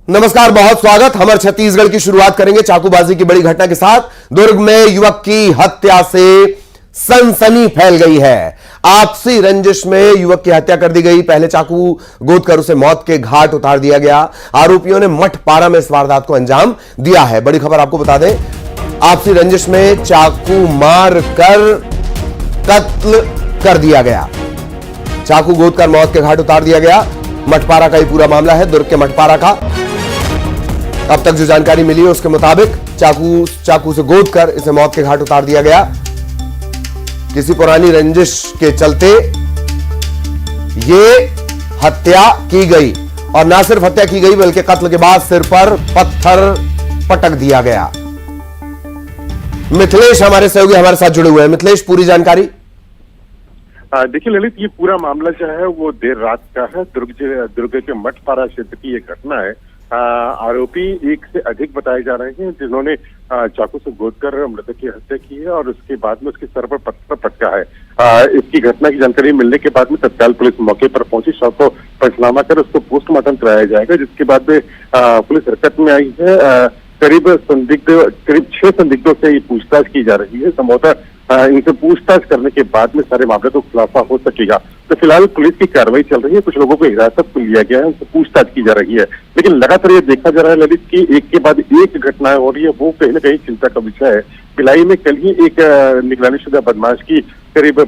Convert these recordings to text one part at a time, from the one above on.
नमस्कार, बहुत स्वागत। हमर छत्तीसगढ़ की शुरुआत करेंगे चाकूबाजी की बड़ी घटना के साथ। दुर्ग में युवक की हत्या से सनसनी फैल गई है। आपसी रंजिश में युवक की हत्या कर दी गई। पहले चाकू गोदकर उसे मौत के घाट उतार दिया गया। आरोपियों ने मठपारा में इस वारदात को अंजाम दिया है। बड़ी खबर आपको बता दें, आपसी रंजिश में चाकू मार कर कत्ल कर दिया गया। चाकू गोदकर मौत के घाट उतार दिया गया। मठपारा का ही पूरा मामला है, दुर्ग के मठपारा का। अब तक जो जानकारी मिली है उसके मुताबिक चाकू से गोदकर इसे मौत के घाट उतार दिया गया। किसी पुरानी रंजिश के चलते ये हत्या की गई, और ना सिर्फ हत्या की गई बल्कि कत्ल के बाद सिर पर पत्थर पटक दिया गया। मिथिलेश हमारे सहयोगी हमारे साथ जुड़े हुए हैं। मिथिलेश, पूरी जानकारी। देखिए ललित, ये पूरा मामला जो है वो देर रात का है। दुर्ग के मठपारा क्षेत्र की ये घटना है। आरोपी एक से अधिक बताए जा रहे हैं जिन्होंने चाकू से गोदकर मृतक की हत्या की है और उसके बाद में उसके सर पर पत्थर पटका है। इसकी घटना की जानकारी मिलने के बाद में तत्काल पुलिस मौके पर पहुंची। शव को पंचनामा कर उसको पोस्टमार्टम कराया जाएगा, जिसके बाद में पुलिस हरकत में आई है। करीब 6 संदिग्धों से ये पूछताछ की जा रही है। संभवतः इनसे पूछताछ करने के बाद में सारे मामले को खुलासा हो सकेगा। तो फिलहाल पुलिस की कार्रवाई चल रही है। कुछ लोगों को हिरासत में लिया गया है, उनसे पूछताछ की जा रही है। लेकिन लगातार ये देखा जा रहा है ललित की एक के बाद एक घटनाएं हो रही है, वो कहीं न कहीं चिंता का विषय है। भिलाई में कल ही एक निगरानीशुदा बदमाश की करीब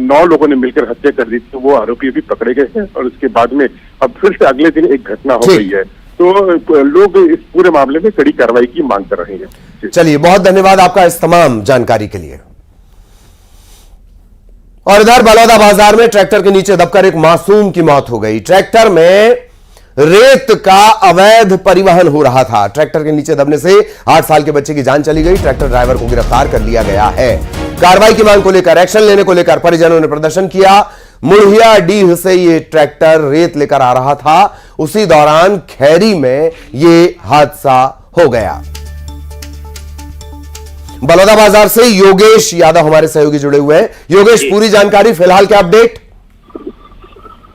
9 लोगों ने मिलकर हत्या कर दी थी। वो आरोपी भी पकड़े गए हैं और उसके बाद में अब फिर से अगले दिन एक घटना हो गई है। तो लोग इस पूरे मामले में कड़ी कार्रवाई की मांग कर रहे हैं। चलिए, बहुत धन्यवाद आपका इस तमाम जानकारी के लिए। और इधर बलौदा बाजार में ट्रैक्टर के नीचे दबकर एक मासूम की मौत हो गई। ट्रैक्टर में रेत का अवैध परिवहन हो रहा था। ट्रैक्टर के नीचे दबने से 8 साल के बच्चे की जान चली गई। ट्रैक्टर ड्राइवर को गिरफ्तार कर लिया गया है। कार्रवाई की मांग को लेकर, एक्शन लेने को लेकर परिजनों ने प्रदर्शन किया। मुड़िया डीह से ये ट्रैक्टर रेत लेकर आ रहा था। उसी दौरान खैरी में ये हादसा हो गया। बलौदा बाजार से योगेश यादव हमारे सहयोगी जुड़े हुए हैं। योगेश, पूरी जानकारी, फिलहाल क्या अपडेट?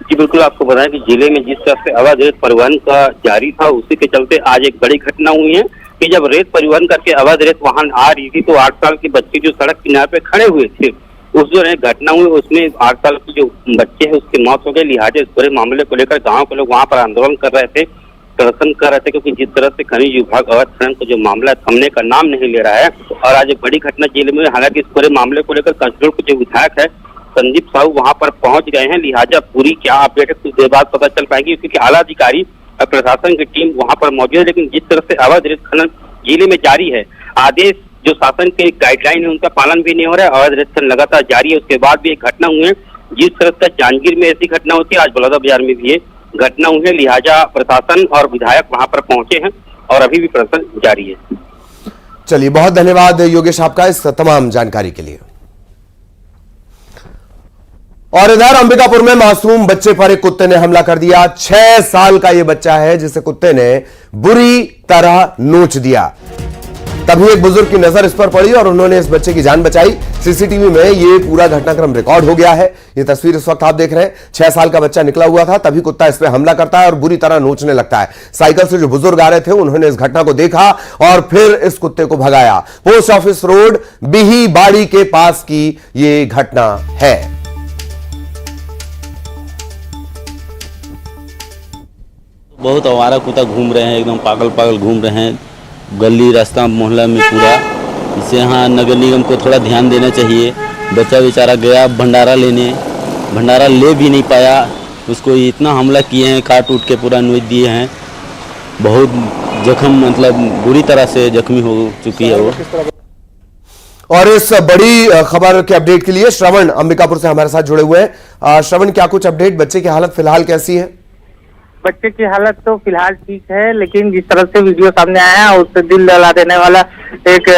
जी बिल्कुल, आपको बताएं कि जिले में जिस तरह से अवैध रेत परिवहन का जारी था, उसी के चलते आज एक बड़ी घटना हुई है कि जब रेत परिवहन करके अवैध रेत वाहन आ रही थी तो 8 साल के बच्चे जो सड़क किनारे पे खड़े हुए थे, उस जो घटना हुई उसमें 8 साल के जो बच्चे है उसकी मौत हो गई। लिहाजा इस पूरे मामले को लेकर गाँव के लोग वहाँ पर आंदोलन कर रहे थे, प्रदर्शन कर रहे थे, क्योंकि जिस तरह से खनिज विभाग अवैध खनन का जो मामला थमने का नाम नहीं ले रहा है। और आज एक बड़ी घटना जिले में। हालांकि इस पूरे मामले को लेकर कंचडोल के जो विधायक है संदीप साहू वहां पर पहुंच गए हैं। लिहाजा पूरी क्या अपडेट है कुछ देर बाद पता चल पाएगी, क्योंकि आला अधिकारी और प्रशासन की टीम वहां पर मौजूद है। लेकिन जिस तरह से अवैध रेत खनन जिले में जारी है, आदेश जो शासन के गाइडलाइन है उनका पालन भी नहीं हो रहा है। अवैध रेत खनन लगातार जारी है। उसके बाद भी एक घटना हुई है। जिस तरह से जांजगीर में ऐसी घटना होती है, आज बलौदा बाजार में भी ये घटना हुई है। लिहाजा प्रशासन और विधायक वहां पर पहुंचे हैं और अभी भी प्रदर्शन जारी है। चलिए, बहुत धन्यवाद योगेश आपका इस तमाम जानकारी के लिए। और इधर अंबिकापुर में मासूम बच्चे पर एक कुत्ते ने हमला कर दिया। 6 साल का यह बच्चा है जिसे कुत्ते ने बुरी तरह नोच दिया। तभी एक बुजुर्ग की नजर इस पर पड़ी और उन्होंने इस बच्चे की जान बचाई। सीसीटीवी में यह पूरा घटनाक्रम रिकॉर्ड हो गया है। यह तस्वीर इस वक्त आप देख रहे हैं। 6 साल का बच्चा निकला हुआ था, तभी कुत्ता इस पर हमला करता है और बुरी तरह नोचने लगता है। साइकिल से जो बुजुर्ग आ रहे थे उन्होंने इस घटना को देखा और फिर इस कुत्ते को भगाया। पोस्ट ऑफिस रोड बिही बाड़ी के पास की यह घटना है। बहुत आवारा कुत्ता घूम रहे हैं, एकदम पागल पागल घूम रहे हैं गली रास्ता मोहल्ला में पूरा। इससे यहाँ नगर निगम को थोड़ा ध्यान देना चाहिए। बच्चा बेचारा गया भंडारा लेने, भंडारा ले भी नहीं पाया। उसको इतना हमला किए हैं, काट उठ के पूरा नोच दिए हैं। बहुत जख्म, मतलब बुरी तरह से जख्मी हो चुकी है वो। और इस बड़ी खबर के अपडेट के लिए श्रवण अंबिकापुर से हमारे साथ जुड़े हुए हैं। श्रवण, क्या कुछ अपडेट? बच्चे की हालत फिलहाल कैसी है? बच्चे की हालत तो फिलहाल ठीक है, लेकिन जिस तरह से वीडियो सामने आया है उससे दिल दहला देने वाला एक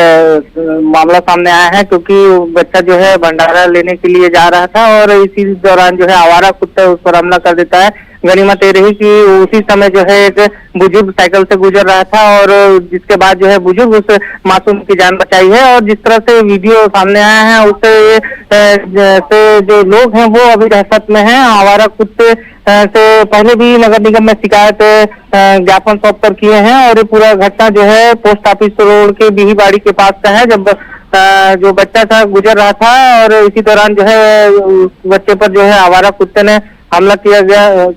मामला सामने आया है। क्योंकि बच्चा जो है भंडारा लेने के लिए जा रहा था और इसी दौरान जो है आवारा कुत्ता उस पर हमला कर देता है। गनीमत ये रही कि उसी समय जो है एक बुजुर्ग साइकिल से गुजर रहा था और जिसके बाद जो है बुजुर्ग उस मासूम की जान बचाई है। और जिस तरह से वीडियो सामने आया है उससे से जो लोग हैं वो अभी दहशत में हैं। आवारा कुत्ते से पहले भी नगर निगम में शिकायत ज्ञापन सौंप कर किए हैं और ये पूरा घटना जो है पोस्ट ऑफिस रोड के बिहीबाड़ी के पास का है, जब जो बच्चा था गुजर रहा था और इसी दौरान जो है उस बच्चे पर जो है आवारा कुत्ते ने हमला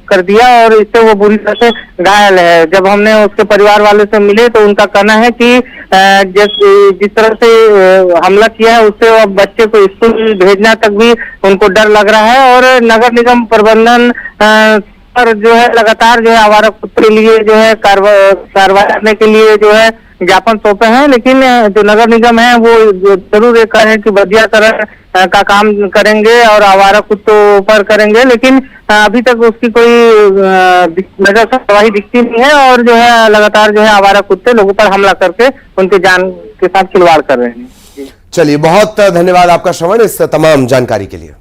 कर दिया और इससे वो बुरी तरह से घायल है। जब हमने उसके परिवार वाले से मिले तो उनका कहना है कि जिस तरह से हमला किया है उससे अब बच्चे को स्कूल भेजना तक भी उनको डर लग रहा है। और नगर निगम प्रबंधन पर जो है लगातार जो है आवारा कुत्ते के लिए जो है कार्रवाई करने के लिए जो है ज्ञापन सौंपे हैं, लेकिन जो नगर निगम है वो जरूर ये कह रहे हैं कि बंदियाकरण का काम करेंगे और आवारा कुत्तों पर करेंगे, लेकिन अभी तक उसकी कोई नजर कार्रवाई दिखती नहीं है और जो है लगातार जो है आवारा कुत्ते लोगों पर हमला करके उनकी जान के साथ खिलवाड़ कर रहे हैं। चलिए, बहुत धन्यवाद आपका श्रवण इस तमाम जानकारी के लिए।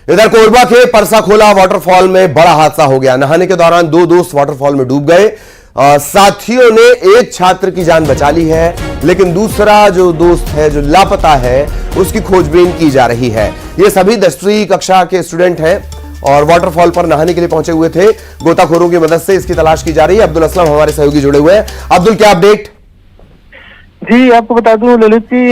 इधर कोरबा के परसाखोला वाटरफॉल में बड़ा हादसा हो गया। नहाने के दौरान दो दोस्त वाटरफॉल में डूब गए। साथियों ने एक छात्र की जान बचा ली है, लेकिन दूसरा जो दोस्त है जो लापता है उसकी खोजबीन की जा रही है। ये सभी 10वीं कक्षा के स्टूडेंट हैं और वाटरफॉल पर नहाने के लिए पहुंचे हुए थे। गोताखोरों की मदद से इसकी तलाश की जा रही है। अब्दुल असलम हमारे सहयोगी जुड़े हुए हैं। अब्दुल, क्या अपडेट? जी, आपको बता दूं ललित जी,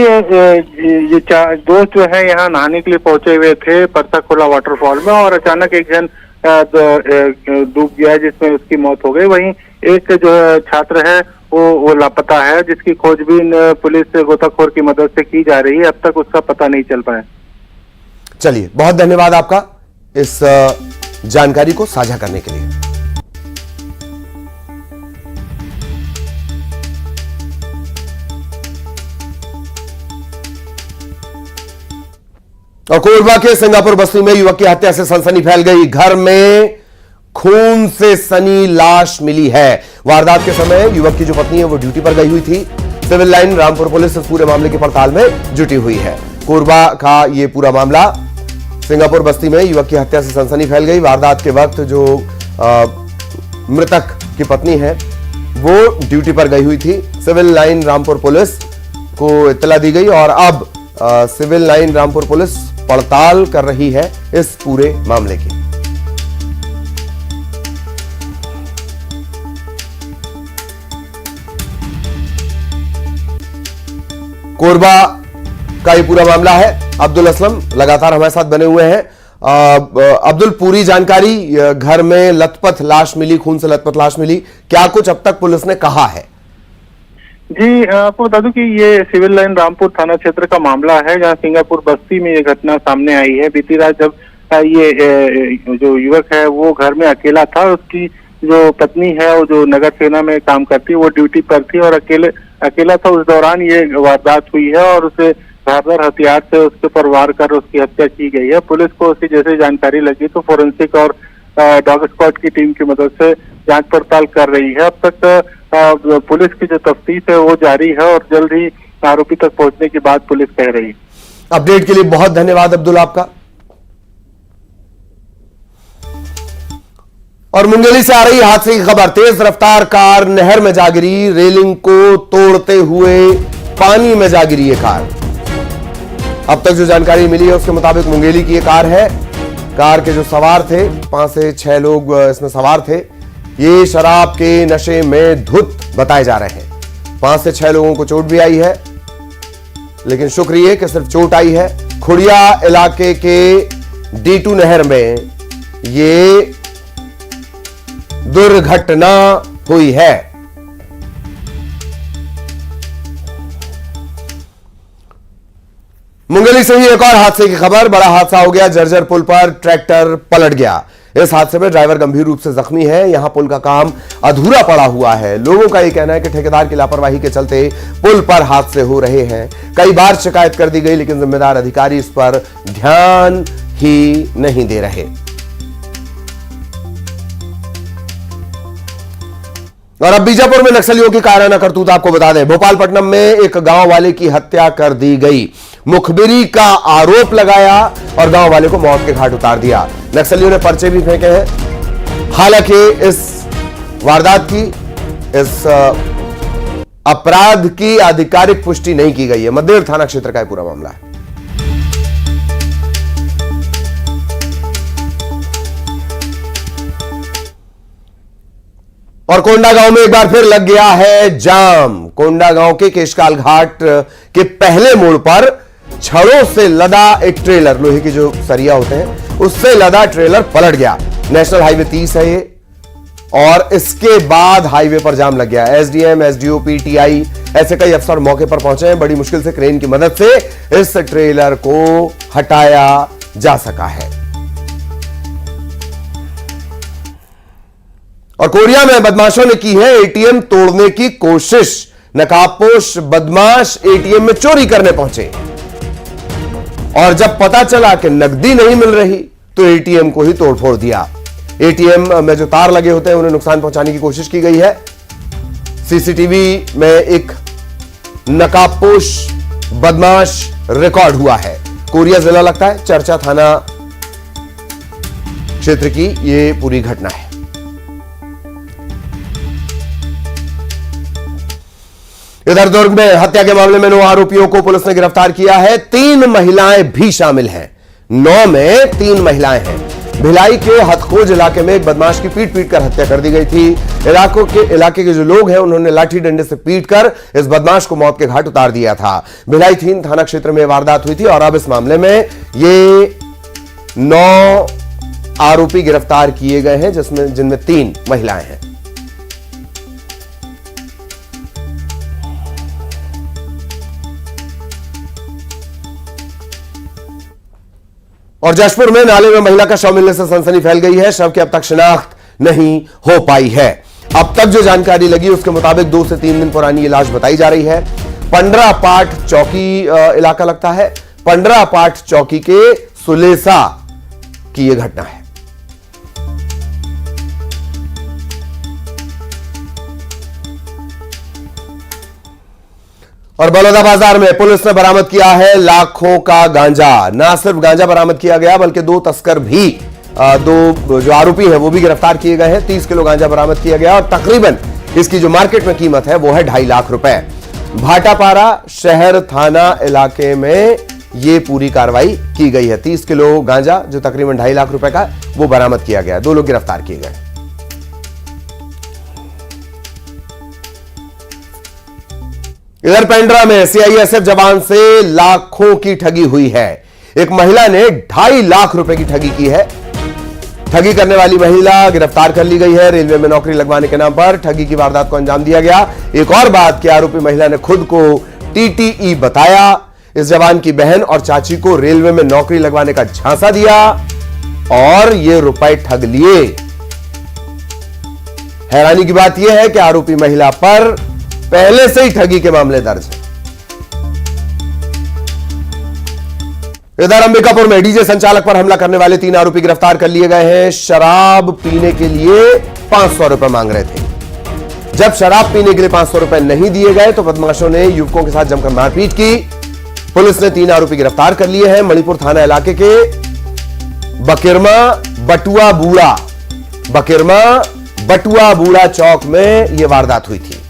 ये चार दोस्त जो है यहाँ नहाने के लिए पहुंचे हुए थे परसाखोला वाटरफॉल में और अचानक एक जन डूब गया जिसमें उसकी मौत हो गई। वहीं एक जो छात्र है वो लापता है, जिसकी खोजबीन पुलिस गोताखोर की मदद से की जा रही है। अब तक उसका पता नहीं चल पाया। चलिए, बहुत धन्यवाद आपका इस जानकारी को साझा करने के लिए। और कोरबा के सिंगापुर बस्ती में युवक की हत्या से सनसनी फैल गई। घर में खून से सनी लाश मिली है। वारदात के समय युवक की जो पत्नी है वो ड्यूटी पर गई हुई थी। सिविल लाइन रामपुर पुलिस इस पूरे मामले की पड़ताल में जुटी हुई है। कोरबा का ये पूरा मामला, सिंगापुर बस्ती में युवक की हत्या से सनसनी फैल गई। वारदात के वक्त जो मृतक की पत्नी है वो ड्यूटी पर गई हुई थी। सिविल लाइन रामपुर पुलिस को इत्तला दी गई और अब सिविल लाइन रामपुर पुलिस पड़ताल कर रही है इस पूरे मामले की। कोरबा का ये पूरा मामला है। अब्दुल असलम लगातार हमारे साथ बने हुए हैं। अब्दुल, पूरी जानकारी, घर में लथपथ लाश मिली, खून से लथपथ लाश मिली, क्या कुछ अब तक पुलिस ने कहा है? जी, आपको बता दूं कि ये सिविल लाइन रामपुर थाना क्षेत्र का मामला है, जहां सिंगापुर बस्ती में ये घटना सामने आई है। बीती रात जब ये जो युवक है वो घर में अकेला था, उसकी जो पत्नी है वो जो नगर सेना में काम करती है वो ड्यूटी पर थी और अकेला था। उस दौरान ये वारदात हुई है और उसे धारदार हथियार से उसके ऊपर वार कर उसकी हत्या की गई है। पुलिस को उसकी जैसे जानकारी लगी तो फोरेंसिक और डॉग स्क्वाड की टीम की मदद से जांच पड़ताल कर रही है। अब तक पुलिस की जो तफ्तीश है वो जारी है और जल्द ही आरोपी तक पहुंचने की बात पुलिस कह रही है। अपडेट के लिए बहुत धन्यवाद अब्दुल आपका। और मुंगेली से आ रही हादसे की खबर। तेज रफ्तार कार नहर में जा गिरी। रेलिंग को तोड़ते हुए पानी में जा गिरी ये कार। अब तक जो जानकारी मिली है उसके मुताबिक मुंगेली की ये कार है। कार के जो सवार थे, 5 से 6 लोग इसमें सवार थे। ये शराब के नशे में धुत बताए जा रहे हैं। 5 से 6 लोगों को चोट भी आई है, लेकिन शुक्रिया कि सिर्फ चोट आई है। खुड़िया इलाके के D2 नहर में ये दुर्घटना हुई है। मुंगेली से ही एक और हादसे की खबर। बड़ा हादसा हो गया। जर्जर पुल पर ट्रैक्टर पलट गया। इस हादसे में ड्राइवर गंभीर रूप से जख्मी है। यहां पुल का काम अधूरा पड़ा हुआ है। लोगों का यह कहना है कि ठेकेदार की लापरवाही के चलते पुल पर हादसे हो रहे हैं। कई बार शिकायत कर दी गई, लेकिन जिम्मेदार अधिकारी इस पर ध्यान ही नहीं दे रहे। और अब बीजापुर में नक्सलियों की कायराना करतूत आपको बता दें। भोपालपट्टनम में एक गांव वाले की हत्या कर दी गई। मुखबिरी का आरोप लगाया और गांव वाले को मौत के घाट उतार दिया। नक्सलियों ने पर्चे भी फेंके हैं। हालांकि इस वारदात की, इस अपराध की आधिकारिक पुष्टि नहीं की गई है। मदेर थाना क्षेत्र का यह पूरा मामला है। और कोंडा गांव में एक बार फिर लग गया है जाम। कोंडा गांव के केशकाल घाट के पहले मोड़ पर छड़ों से लदा एक ट्रेलर, लोहे की जो सरिया होते हैं उससे लदा ट्रेलर पलट गया। नेशनल हाईवे 30 है ये, और इसके बाद हाईवे पर जाम लग गया। एसडीएम, एसडीओ, पीटीआई ऐसे कई अफसर मौके पर पहुंचे हैं। बड़ी मुश्किल से क्रेन की मदद से इस ट्रेलर को हटाया जा सका है। और कोरिया में बदमाशों ने की है एटीएम तोड़ने की कोशिश। नकाबपोश बदमाश एटीएम में चोरी करने पहुंचे और जब पता चला कि नकदी नहीं मिल रही तो एटीएम को ही तोड़फोड़ दिया। एटीएम में जो तार लगे होते हैं उन्हें नुकसान पहुंचाने की कोशिश की गई है। सीसीटीवी में एक नकाबपोश बदमाश रिकॉर्ड हुआ है। कोरिया जिला लगता है, चर्चा थाना क्षेत्र की यह पूरी घटना है। इधर दुर्ग में हत्या के मामले में 9 आरोपियों को पुलिस ने गिरफ्तार किया है। 3 महिलाएं भी शामिल हैं। 9 में 3 महिलाएं हैं। भिलाई के हथखोज इलाके में एक बदमाश की पीट कर हत्या कर दी गई थी। इलाके के जो लोग हैं उन्होंने लाठी डंडे से पीटकर इस बदमाश को मौत के घाट उतार दिया था। भिलाई 3 थाना क्षेत्र में वारदात हुई थी और अब इस मामले में ये 9 आरोपी गिरफ्तार किए गए हैं, जिनमें 3 महिलाएं हैं। और जशपुर में नाले में महिला का शव मिलने से सनसनी फैल गई है। शव की अब तक शिनाख्त नहीं हो पाई है। अब तक जो जानकारी लगी उसके मुताबिक 2 से 3 दिन पुरानी ये लाश बताई जा रही है। 15 पाट चौकी इलाका लगता है। 15 पाट चौकी के सुलेसा की यह घटना है। और बलौदा बाजार में पुलिस ने बरामद किया है लाखों का गांजा। ना सिर्फ गांजा बरामद किया गया बल्कि 2 तस्कर भी, 2 जो आरोपी हैं वो भी गिरफ्तार किए गए हैं। 30 किलो गांजा बरामद किया गया और तकरीबन इसकी जो मार्केट में कीमत है वो है 2.5 लाख रुपए। भाटापारा शहर थाना इलाके में ये पूरी कार्रवाई की गई है। 30 किलो गांजा जो तकरीबन 2.5 लाख रुपए का वो बरामद किया गया। 2 लोग गिरफ्तार किए गए। इधर पेंड्रा में सीआईएसएफ जवान से लाखों की ठगी हुई है। एक महिला ने 2.5 लाख रुपए की ठगी की है। ठगी करने वाली महिला गिरफ्तार कर ली गई है। रेलवे में नौकरी लगवाने के नाम पर ठगी की वारदात को अंजाम दिया गया। एक और बात कि आरोपी महिला ने खुद को टीटीई बताया। इस जवान की बहन और चाची को रेलवे में नौकरी लगवाने का झांसा दिया और ये रुपए ठग लिए। हैरानी की बात यह है कि आरोपी महिला पर पहले से ही ठगी के मामले दर्ज है। इधर अंबिकापुर में डीजे संचालक पर हमला करने वाले 3 आरोपी गिरफ्तार कर लिए गए हैं। शराब पीने के लिए 500 रुपए मांग रहे थे। जब शराब पीने के लिए 500 रुपए नहीं दिए गए तो बदमाशों ने युवकों के साथ जमकर मारपीट की। पुलिस ने 3 आरोपी गिरफ्तार कर लिए हैं। मणिपुर थाना इलाके के बकिरमा बटुआ बूढ़ा चौक में यह वारदात हुई थी।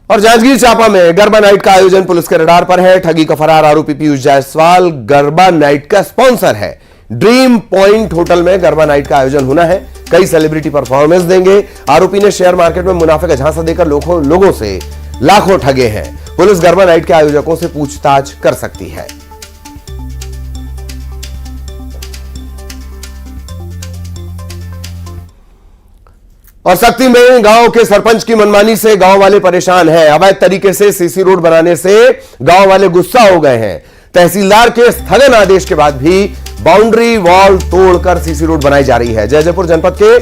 और जांजगीर चांपा में गरबा नाइट का आयोजन पुलिस के रडार पर है। ठगी का फरार आरोपी पीयूष जायसवाल गरबा नाइट का स्पॉन्सर है। ड्रीम पॉइंट होटल में गरबा नाइट का आयोजन होना है। कई सेलिब्रिटी परफॉर्मेंस देंगे। आरोपी ने शेयर मार्केट में मुनाफे का झांसा देकर लोगों से लाखों ठगे हैं। पुलिस गरबा नाइट के आयोजकों से पूछताछ कर सकती है। और सक्ती में गांव के सरपंच की मनमानी से गांव वाले परेशान हैं। अवैध तरीके से सीसी रोड बनाने से गांव वाले गुस्सा हो गए हैं। तहसीलदार के स्थगन आदेश के बाद भी बाउंड्री वॉल तोड़कर सीसी रोड बनाई जा रही है। जयजयपुर जनपद के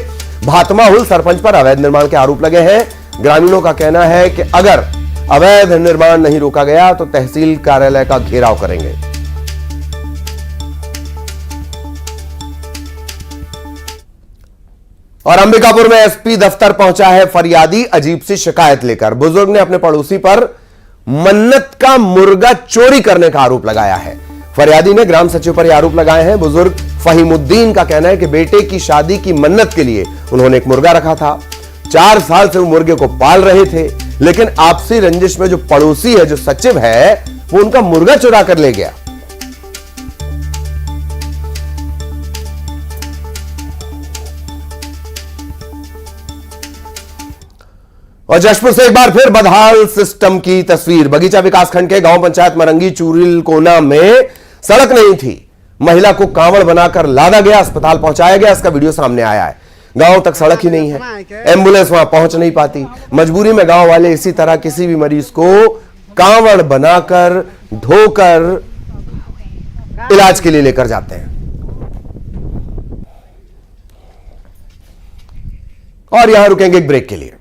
भातमाहुल सरपंच पर अवैध निर्माण के आरोप लगे हैं। ग्रामीणों का कहना है कि अगर अवैध निर्माण नहीं रोका गया तो तहसील कार्यालय का घेराव करेंगे। और अंबिकापुर में एसपी दफ्तर पहुंचा है फरियादी अजीब सी शिकायत लेकर। बुजुर्ग ने अपने पड़ोसी पर मन्नत का मुर्गा चोरी करने का आरोप लगाया है। फरियादी ने ग्राम सचिव पर यह आरोप लगाए हैं। बुजुर्ग फहीमुद्दीन का कहना है कि बेटे की शादी की मन्नत के लिए उन्होंने एक मुर्गा रखा था। 4 साल से वो मुर्गे को पाल रहे थे, लेकिन आपसी रंजिश में जो पड़ोसी है, जो सचिव है, वो उनका मुर्गा चुरा कर ले गया। और जशपुर से एक बार फिर बदहाल सिस्टम की तस्वीर। बगीचा विकासखंड के गांव पंचायत मरंगी चूरिल कोना में सड़क नहीं थी। महिला को कांवड़ बनाकर लादा गया, अस्पताल पहुंचाया गया। इसका वीडियो सामने आया है। गांव तक सड़क ही नहीं है, एम्बुलेंस वहां पहुंच नहीं पाती। मजबूरी में गांव वाले इसी तरह किसी भी मरीज को कांवड़ बनाकर ढोकर इलाज के लिए लेकर जाते हैं। और यहां रुकेंगे एक ब्रेक के लिए।